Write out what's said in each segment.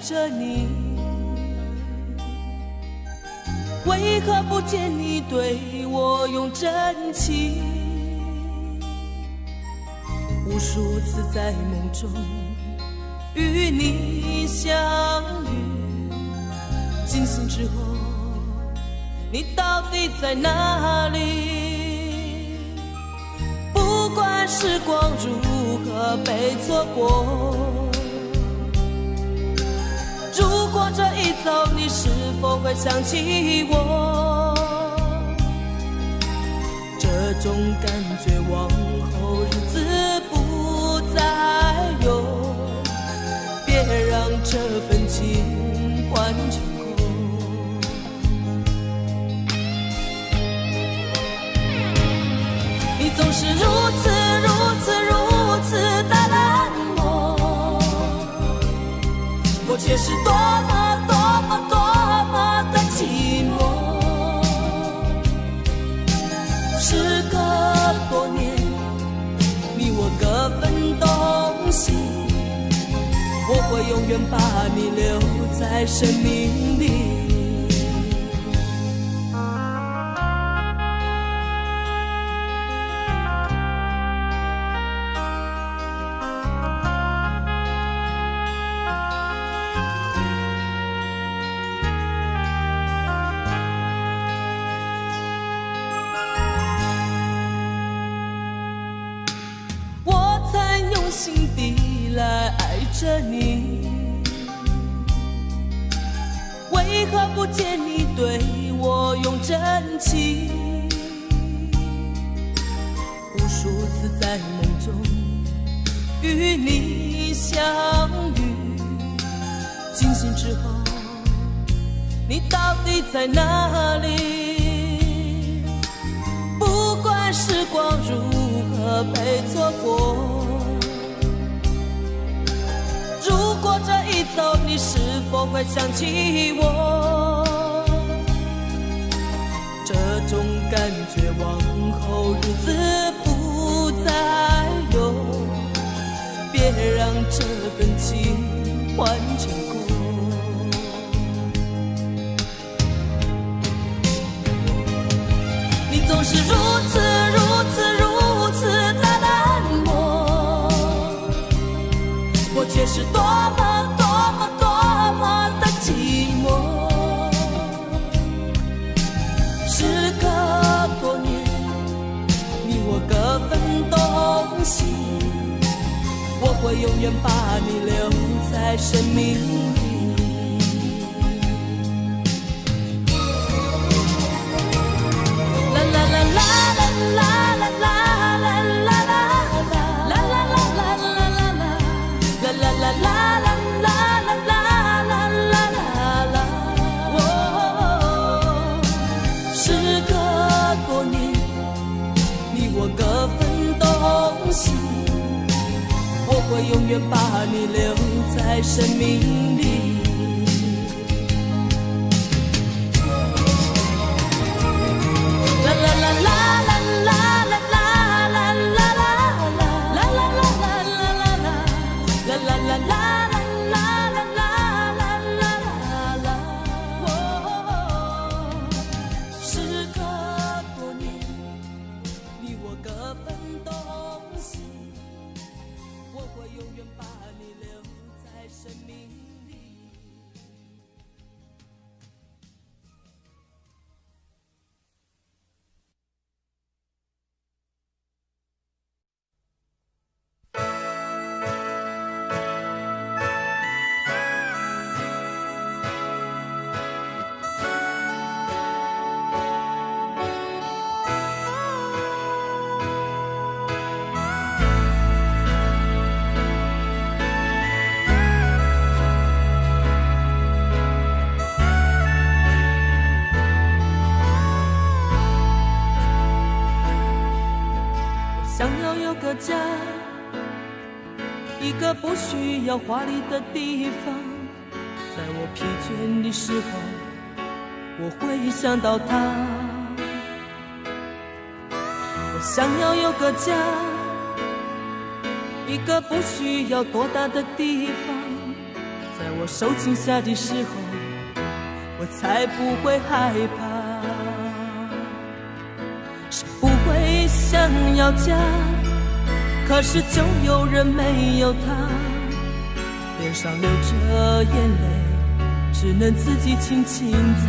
着你，为何不见你对我用真情？无数次在梦中与你相遇，惊醒之后你到底在哪里？不管时光如何被错过，如果这一走你是否会想起我？这种感觉往后日子不再有，别让这份情换成空。你总是如此的冷漠，我却是多么的寂寞。时隔多年，你我各分东西，我会永远把你留在生命里。心底来爱着你，为何不见你对我用真情？无数次在梦中与你相遇，惊醒之后你到底在哪里？不管时光如何被错过，如果这一走你是否会想起我？这种感觉往后日子不再有，别让这份情换成空。你总是如此的冷漠，我却是多么的寂寞。时隔多年，你我各分东西，我会永远把你留在生命里。啦啦啦啦啦啦啦啦啦啦啦啦啦啦啦。我会永远把你留在生命里。啦啦啦啦啦啦啦啦啦啦啦啦啦啦啦啦啦啦。家，一个不需要华丽的地方，在我疲倦的时候，我会想到他。我想要有个家，一个不需要多大的地方，在我受惊吓的时候，我才不会害怕。谁不会想要家，可是就有人没有他，脸上流着眼泪，只能自己轻轻擦。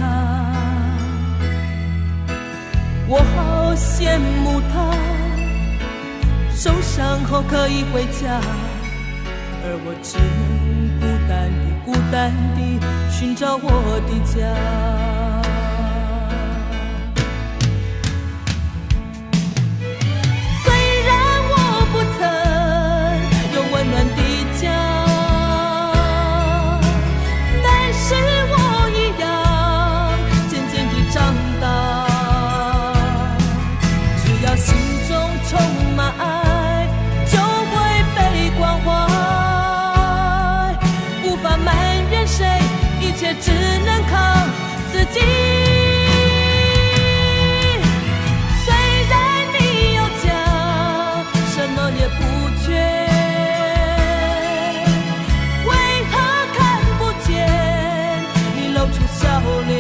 我好羡慕他，受伤后可以回家，而我只能孤单地寻找我的家。只能靠自己。虽然你有家，什么也不缺，为何看不见你露出笑脸？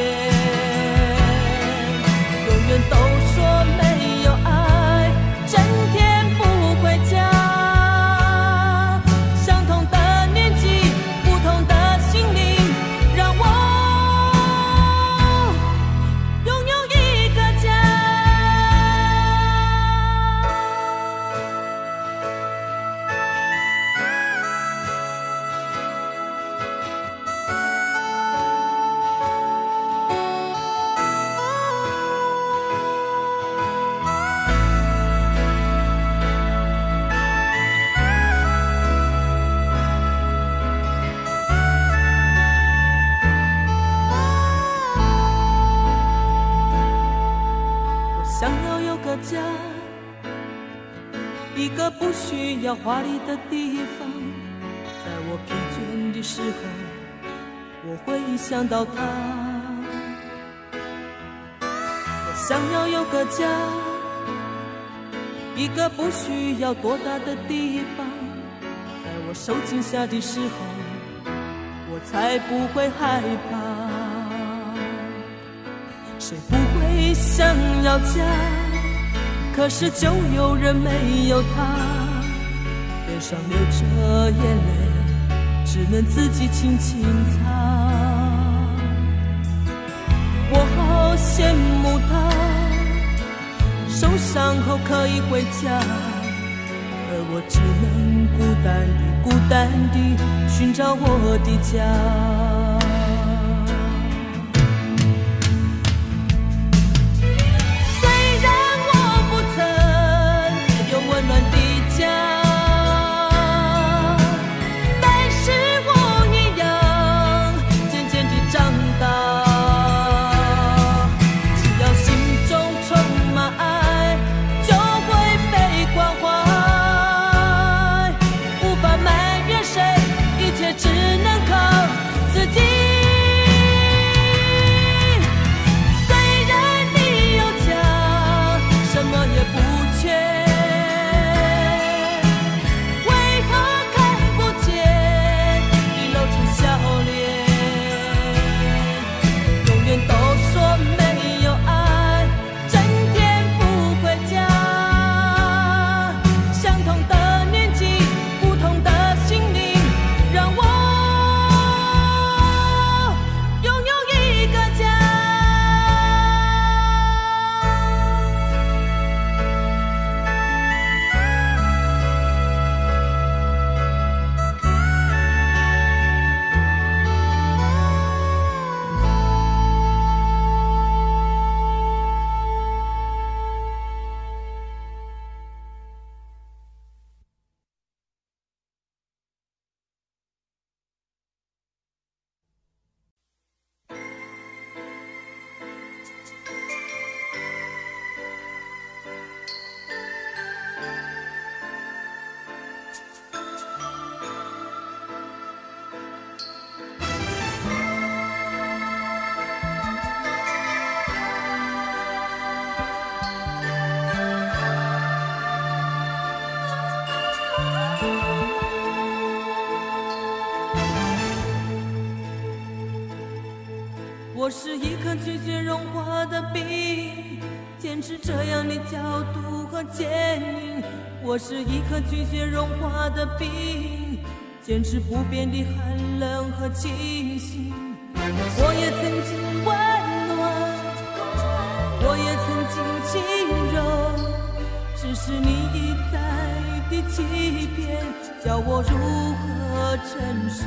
永远都说没有爱，整天不回家。相同的年纪，不同的心灵，让我拥有一个家。想要有个家，一个不需要华丽的地方，在我疲倦的时候，我会想到他。我想要有个家，一个不需要多大的地方，在我受惊吓的时候，我才不会害怕。谁不会想要家，可是就有人没有他，脸上流着眼泪，只能自己轻轻擦。我好羡慕他，受伤后可以回家，而我只能孤单地寻找我的家。只能靠自己。我是一颗拒绝融化的冰，坚持这样的角度和坚硬。我是一颗拒绝融化的冰，坚持不变的寒冷和清醒。我也曾经温暖，我也曾经轻柔，只是你一再的欺骗，叫我如何承受？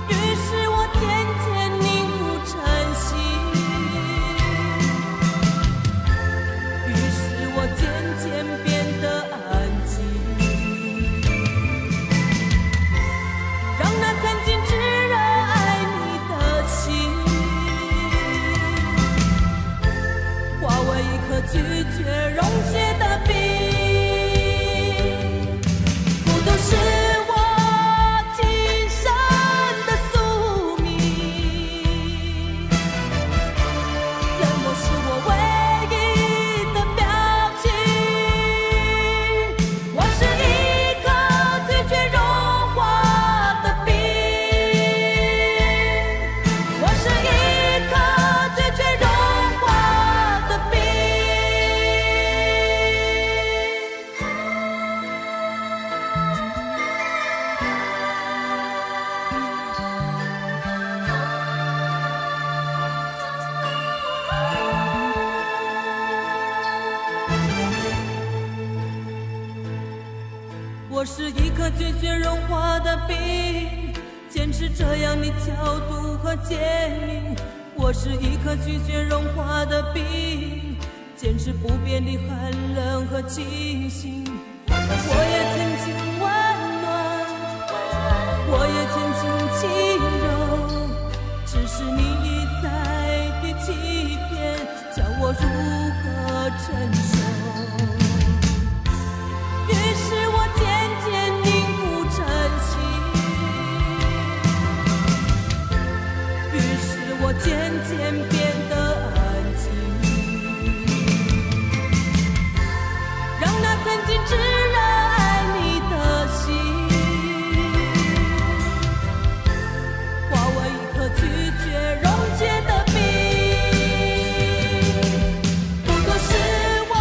于是我渐渐凝固成心，于是我渐渐变得安静，让那曾经炙热爱你的心化为一颗拒绝溶解的冰。孤独是我今生的宿命，冷漠是我唯一的表情。我是一颗拒绝融化的冰，我是一颗拒绝融化的冰。我是一颗拒绝融化的冰，坚持这样的角度和坚硬。我是一颗拒绝融化的冰，坚持不变的寒冷和清醒。我也曾经温暖，我也曾经轻柔，只是你一再的欺骗，叫我如何承受？于是我渐渐凝固成心，于是我渐渐变得安静，让那曾经炙热爱你的心化为一颗拒绝溶解的冰。不过是我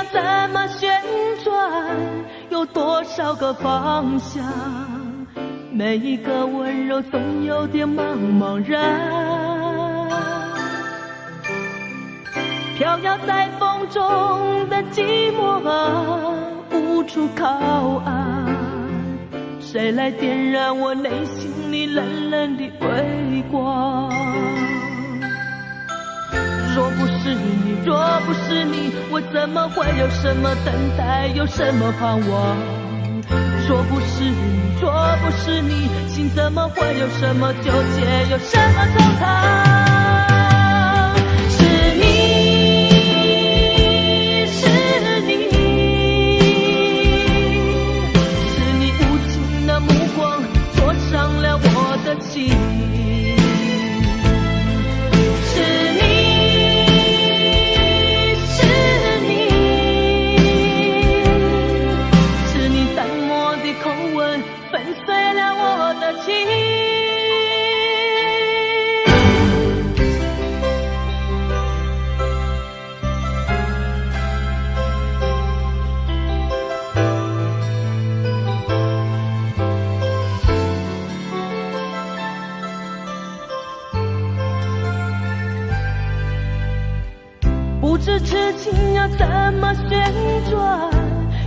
要怎么旋转？有多少个方向？每一个温柔总有点茫茫然。飘摇在风中的寂寞啊，无处靠岸。谁来点燃我内心里冷冷的微光？若不是你，若不是你，我怎么会有什么等待，有什么盼望？若不是你，若不是你，心怎么会有什么纠结，有什么惆怅？是你，是你，是你无情的目光灼伤了我的心。不知痴情要怎么旋转，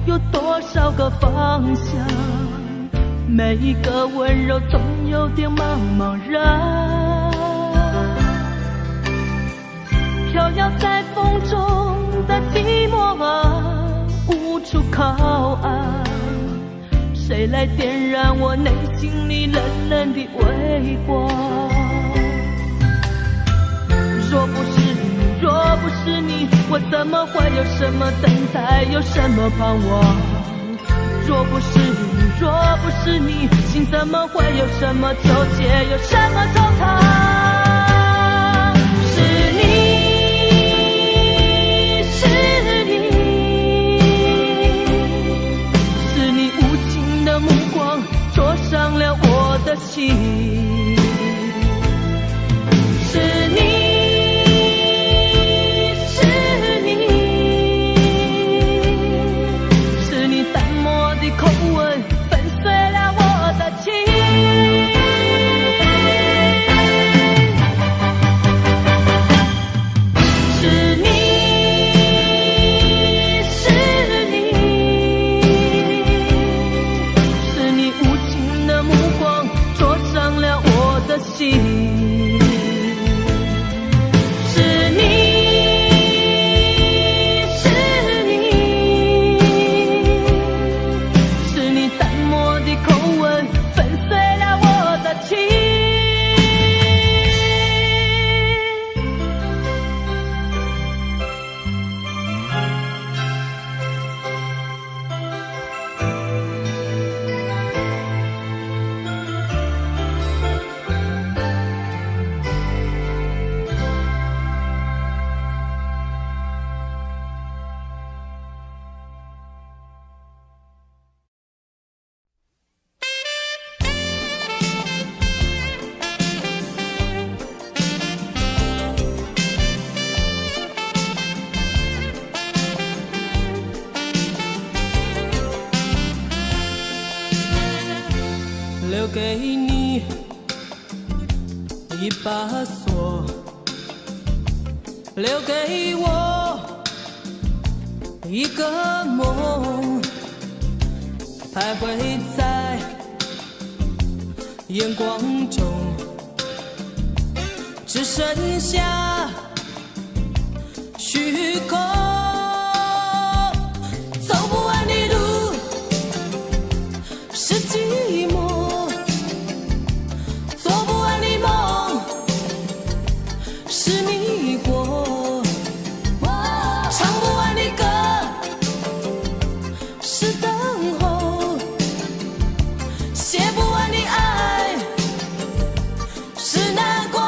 有多少个方向？每一个温柔总有点茫茫然。飘摇在风中的寂寞啊，无处靠岸。谁来点燃我内心里冷冷的微光？若不是你，若不是你，我怎么会有什么等待，有什么盼望？若不是你，若不是你，心怎么会有什么纠结，有什么惆怅？是你，是你，是你无情的目光灼伤了我的心。是你，口吻粉碎了我的情。是你，是你，是你无情的目光灼伤了我的心。留给你一把锁，留给我一个梦，徘徊在眼光中，只剩下虚空。走不完的路是寂寞，是迷惑，唱不完的歌是等候，写不完的爱是难过。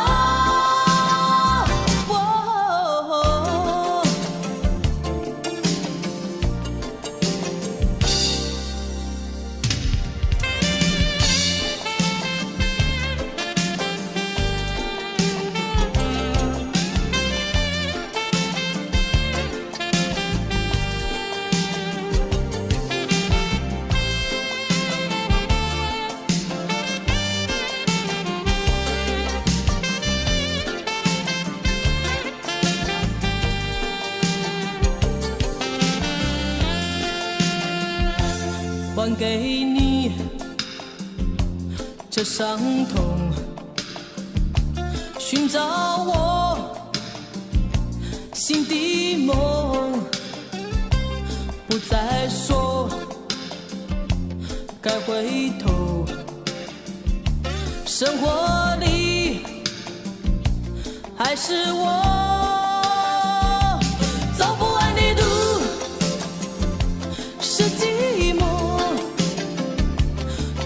给你这伤痛，寻找我心的梦，不再说该回头，生活里还是我走不完的路，是寂寞，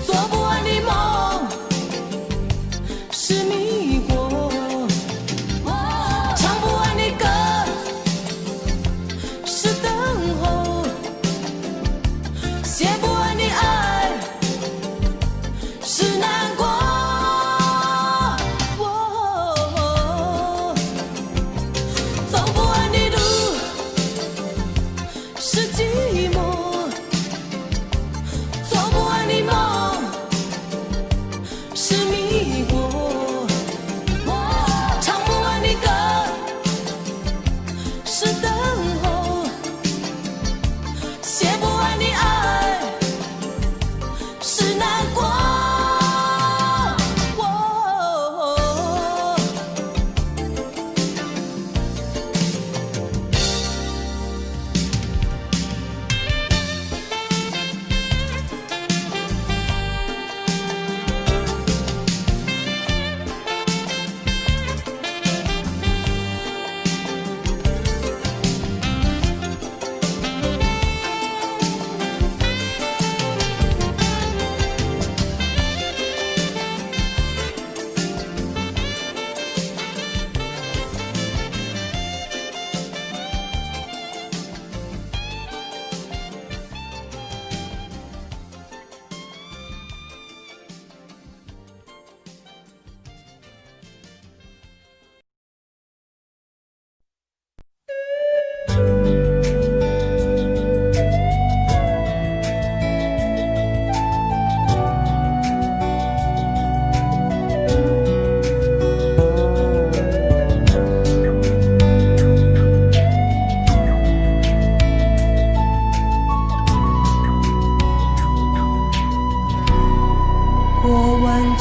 做不完的梦，是迷惑，唱不完的歌，是等候，写不完的爱，是难过。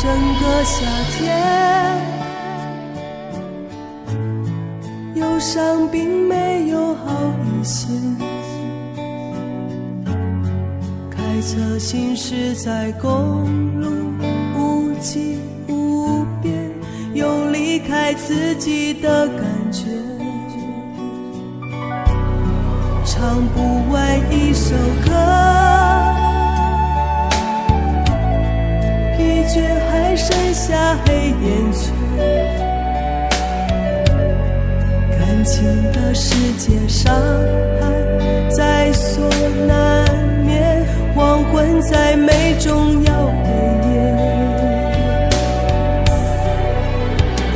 整个夏天，忧伤并没有好一些。开车行驶在公路，无际无边，有离开自己的感觉。唱不完一首歌，疲倦还剩下黑眼圈，感情的世界伤害在所难免，黄昏再美终要黑夜。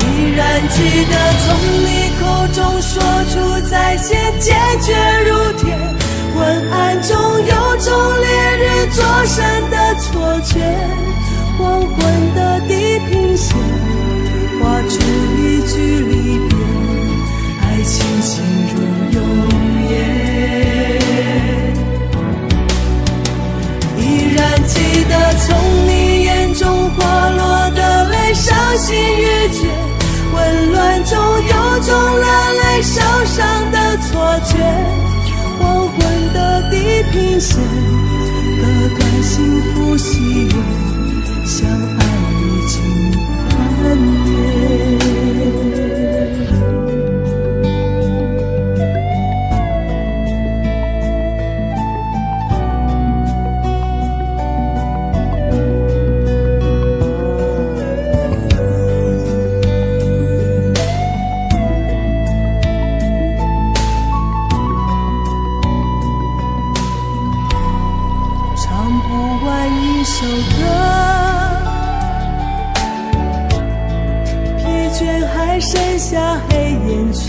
依然记得从你口中说出再见，坚决如铁，昏暗中有种烈日灼身的错觉，黄昏的地平线画出一句离别，爱情进入永夜。依然记得从你眼中滑落的泪，伤心欲绝，混乱中有种热泪烧伤的错觉，黄昏的地平线割断幸福喜悦，相爱已经幻灭。唱不完一首歌，疲倦还剩下黑眼圈，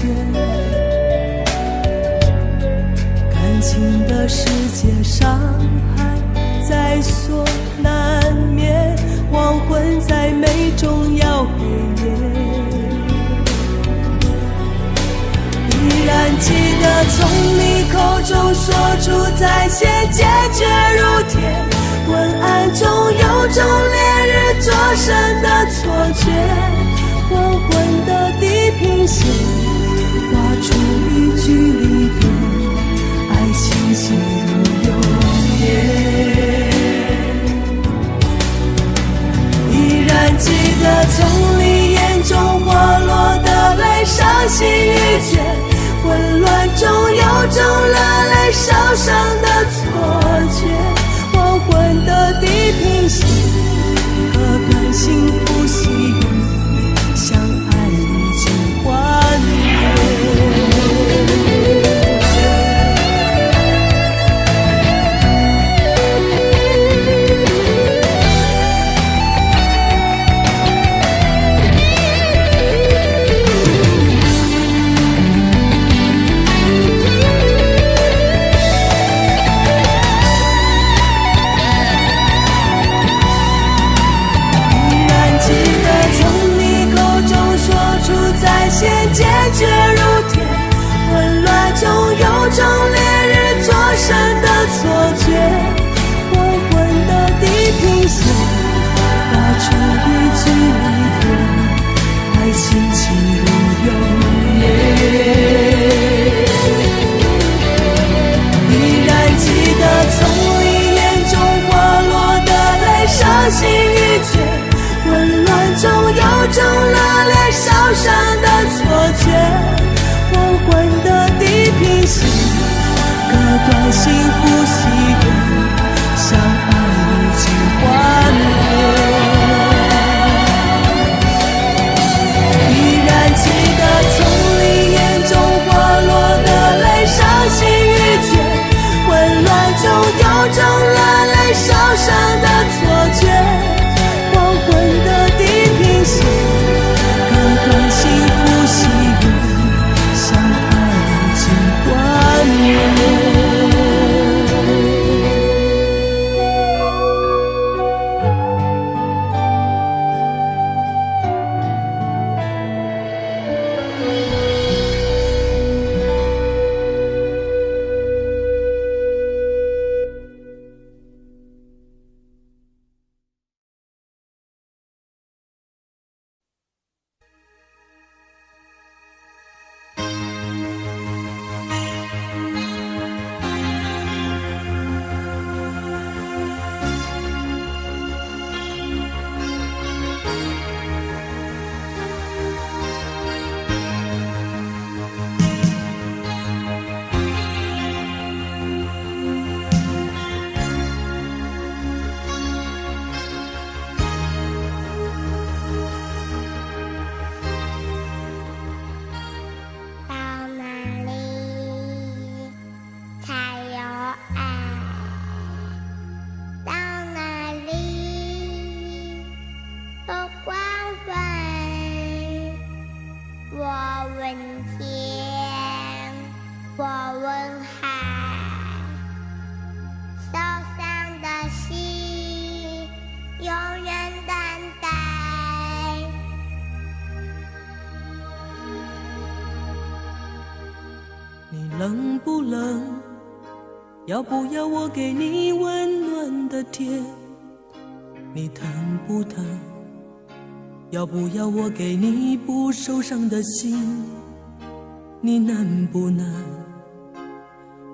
感情的世界伤害在所难免，黄昏在美终要黑夜。依然记得从你口中说出再见，坚决如铁，觉，黄昏的地平线画出一句离别，爱情进入永远。依然记得从你眼中滑落的泪，伤心欲绝，混乱中有种热泪烧伤的错觉，黄昏的地平线，割断幸福喜悦，相爱已经幻灭。坚决如铁，混乱中有种烈日灼身的错觉，黄昏的地平线画出一句离别，爱情进入永远。依然记得从你眼中滑落的泪，伤心欲绝，混乱中有种热烈烧伤的错觉，黄昏的地平线，割断幸福喜悦，相爱已经幻灭。依然记得从你眼中滑落的泪，伤心欲绝，混乱中有种热泪烧伤的错觉，黄昏的地平线，割断幸福喜悦，相爱已经幻灭。冷不冷？要不要我给你温暖的贴？你疼不疼？要不要我给你不受伤的心？你能不能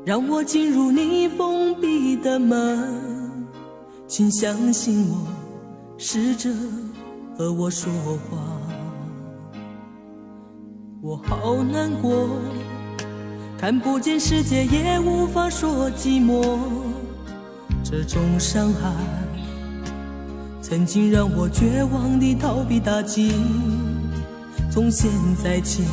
让我进入你封闭的门？请相信我，试着和我说话。我好难过，看不见世界，也无法说寂寞。这种伤害曾经让我绝望地逃避打击，从现在起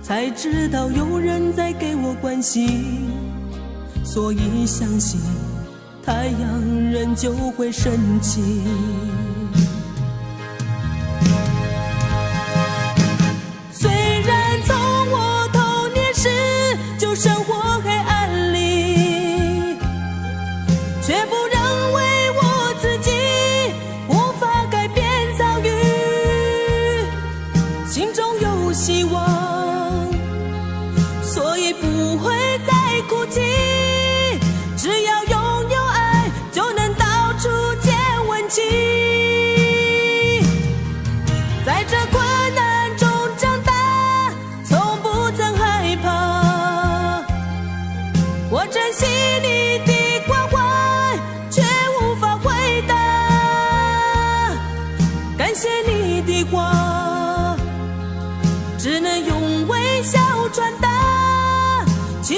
才知道有人在给我关心，所以相信太阳仍旧会升起。虽然从我童年时就生活黑暗里，却不认为我自己无法改变遭遇，心中有希望，所以不会再哭泣。只要拥有爱，就能到处见温情。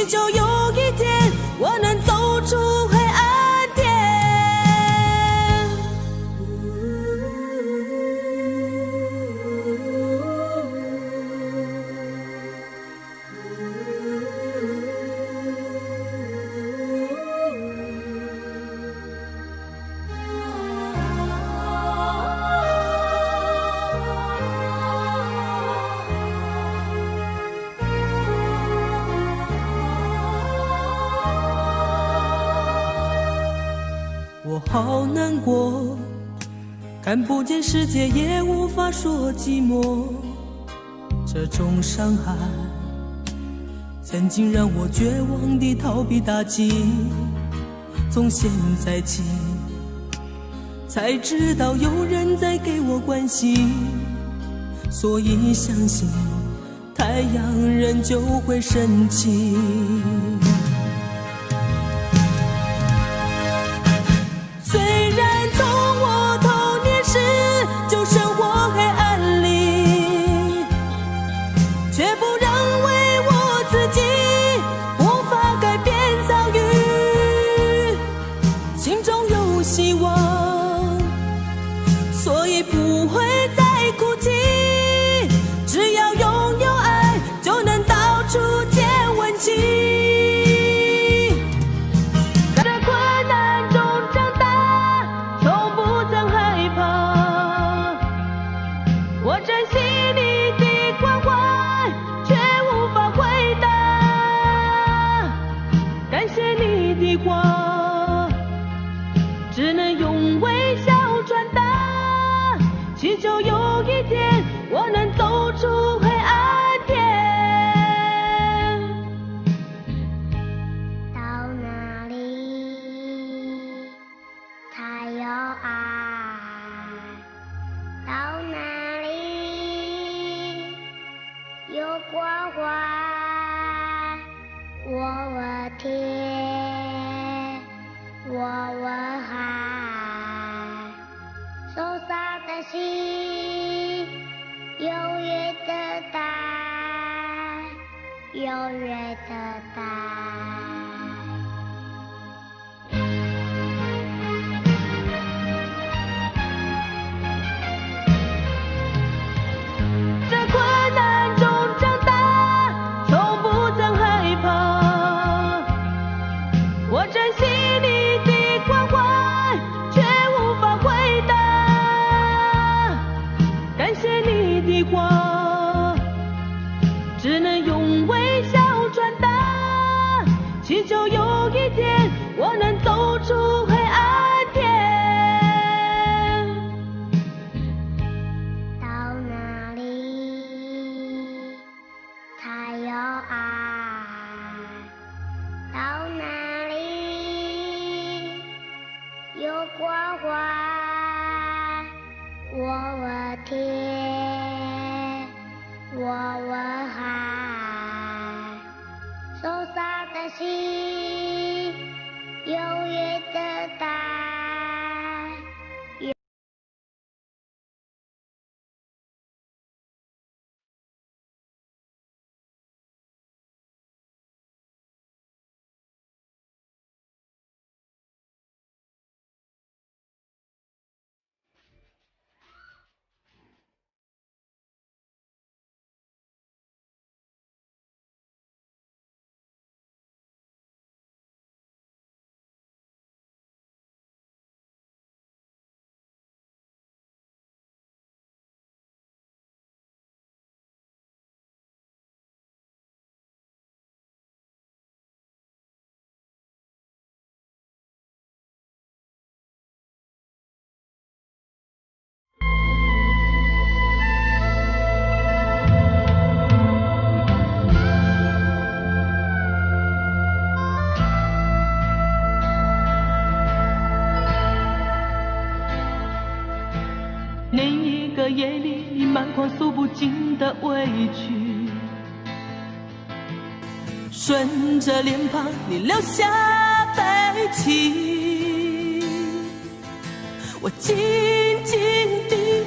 祈求有一天我能走出黑暗天。我好难过，看不见世界，也无法说寂寞。这种伤害曾经让我绝望地逃避打击，从现在起才知道有人在给我关心，所以相信太阳仍旧会升起。虽然从我童年时就生活黑暗里，却不认为我自己无法改变遭遇，心中有希望，所以不会再哭泣。只要拥有爱，就能到处见温情。只能用微笑传达，祈求有一天我能走出黑暗天。到哪里才有爱？到哪里有关怀？我问天，我问海，受伤的心永远等待，永远等待。在困难中长大，从不曾害怕，我珍惜你的关怀，却无法回答。感谢你的话，只能用微笑传达，祈求有一天我能走出黑暗天。到哪里才有爱？到哪里有关怀？我问天，我问海，受伤的心永远等待。另一个夜里，满眶诉不尽的委屈，顺着脸庞你流下悲泣，我紧紧地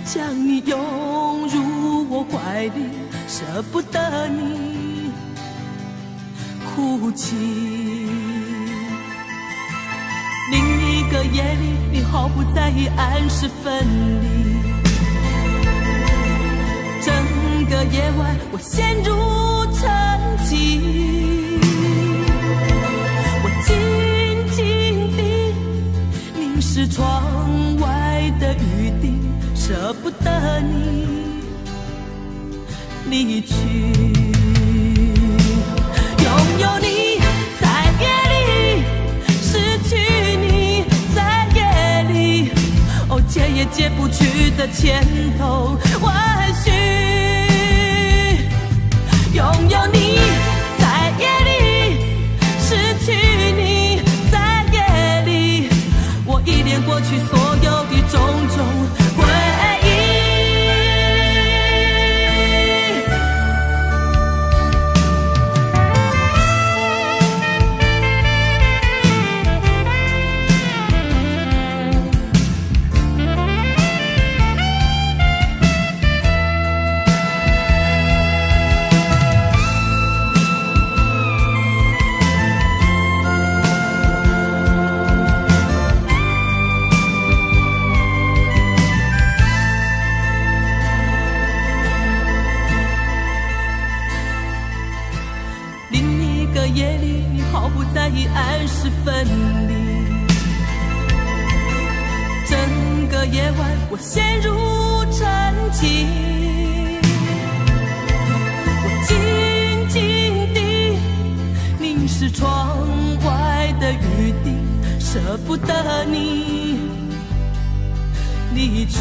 将你拥入我怀里，舍不得你，哭泣。另一个夜里，你毫不在意按时分离。整个夜晚，我陷入沉寂。我静静地凝视窗外的雨滴，舍不得你离去。拥有你在夜里，失去你在夜里，哦，解也解不去的千头万绪。拥有你在夜里，失去你在夜里，我依恋过去所有的种种回忆。夜里，你毫不在意按时分离。整个夜晚，我陷入沉寂。我静静地凝视窗外的雨滴，舍不得你离去。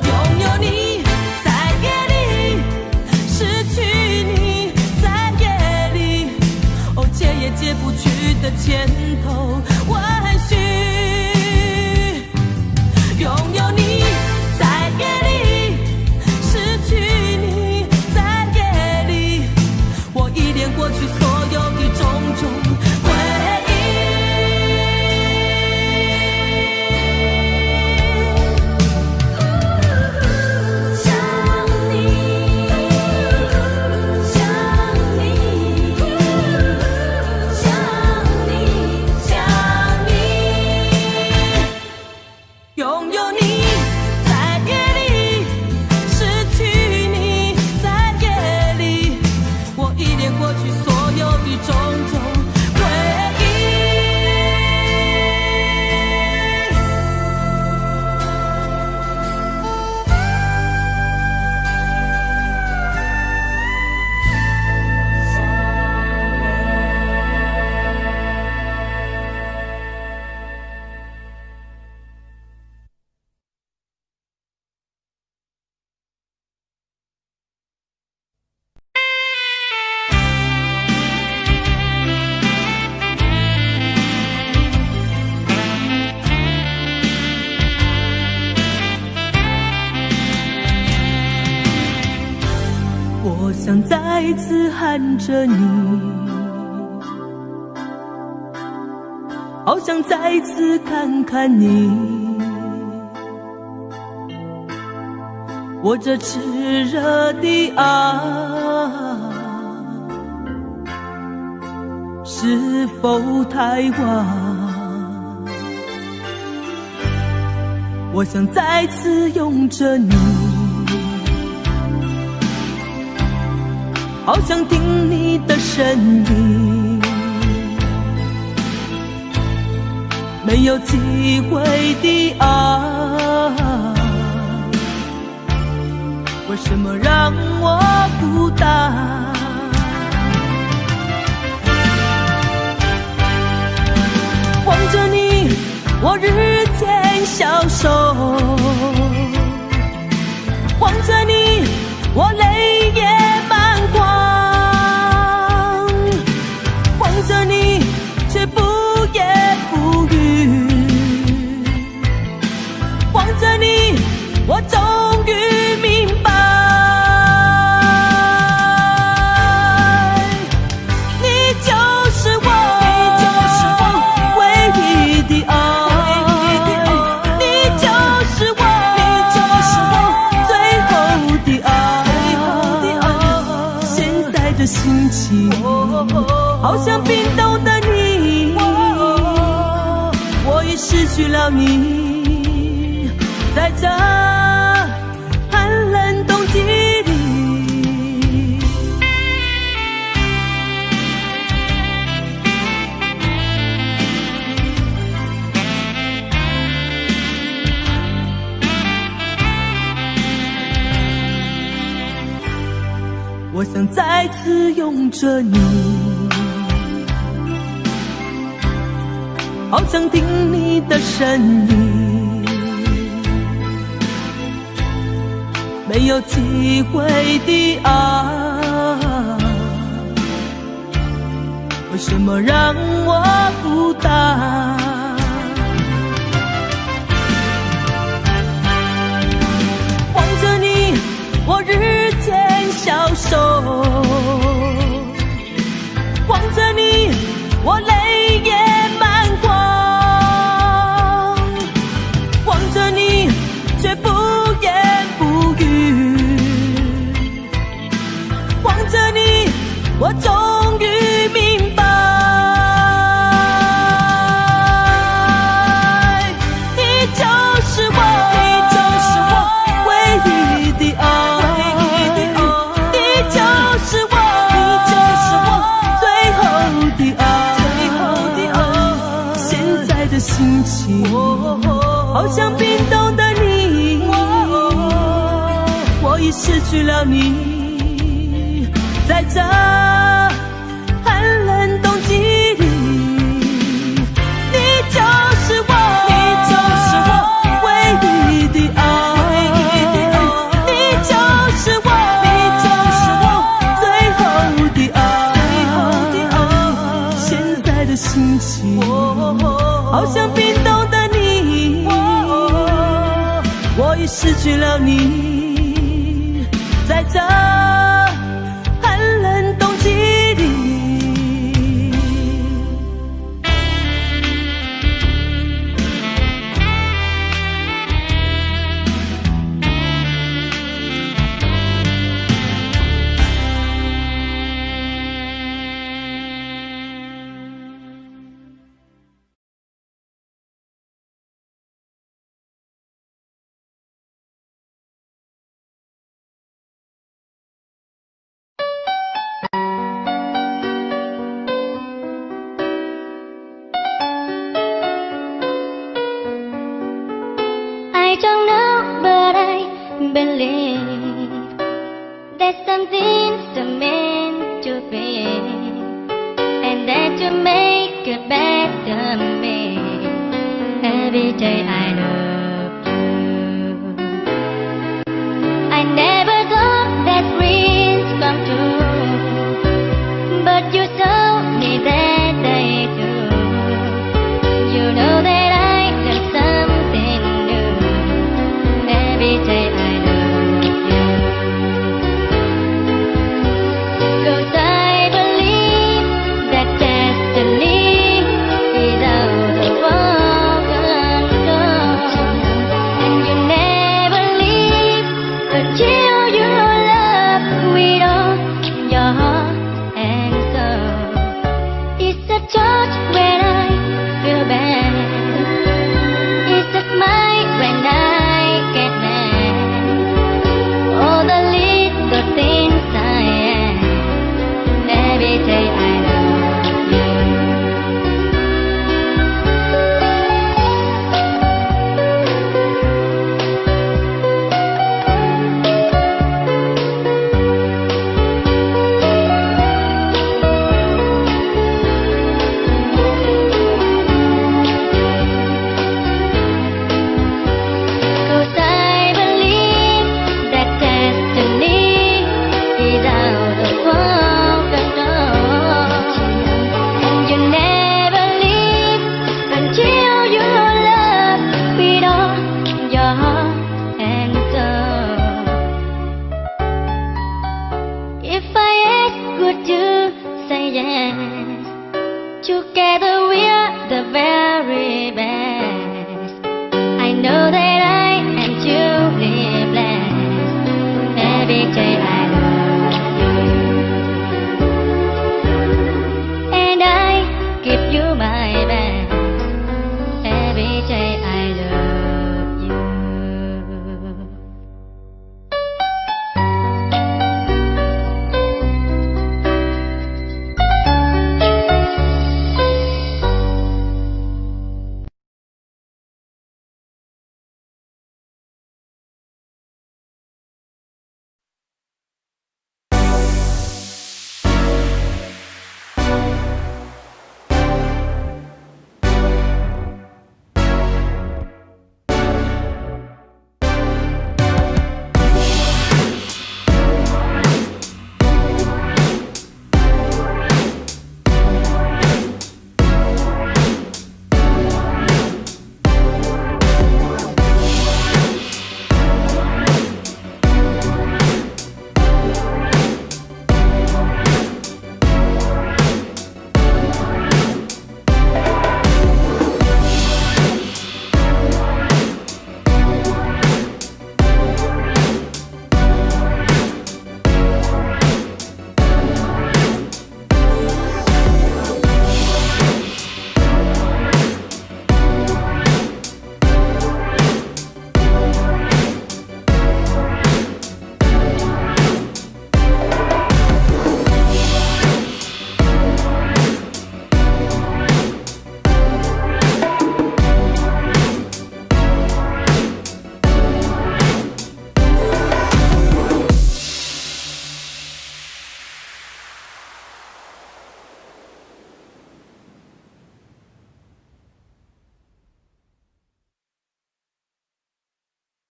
拥有你在夜里，失去你解也解不去的千头万绪。拥有你在夜里，失去你在夜里，我依恋过去所有的种种回忆。我想再次喊着你，好想再次看看你，我这炽热的爱是否太晚？我想再次拥着你，好想听你的声音，没有机会的爱，为什么让我孤单？望着你，我日渐消瘦，望着你，我泪也满眶。望着你，却不言不语。望着你，我终于明白，你就是我唯一的爱，你就是我最后的爱。现在的心情好像冰冻的你，我已失去了你，在这寒冷冬季里。我想再次拥着你，好想听你的声音，没有机会的爱，为什么让我孤单？望着你，我日渐消瘦，望着你，我泪也满眶，望着你，却不言不语，望着你，我终于明白，你就是我，你就是我唯一的爱。心情好像冰冻的你，我已失去了你，在这寒冷冬季里，你就是我，你就是我唯一的爱，你就是我，你就是我最后的爱，现在的心情好像冰冻的你，我已失去了你，在这寒冷冬季里。Believe that something's meant to be, and that you make a better me every day I know.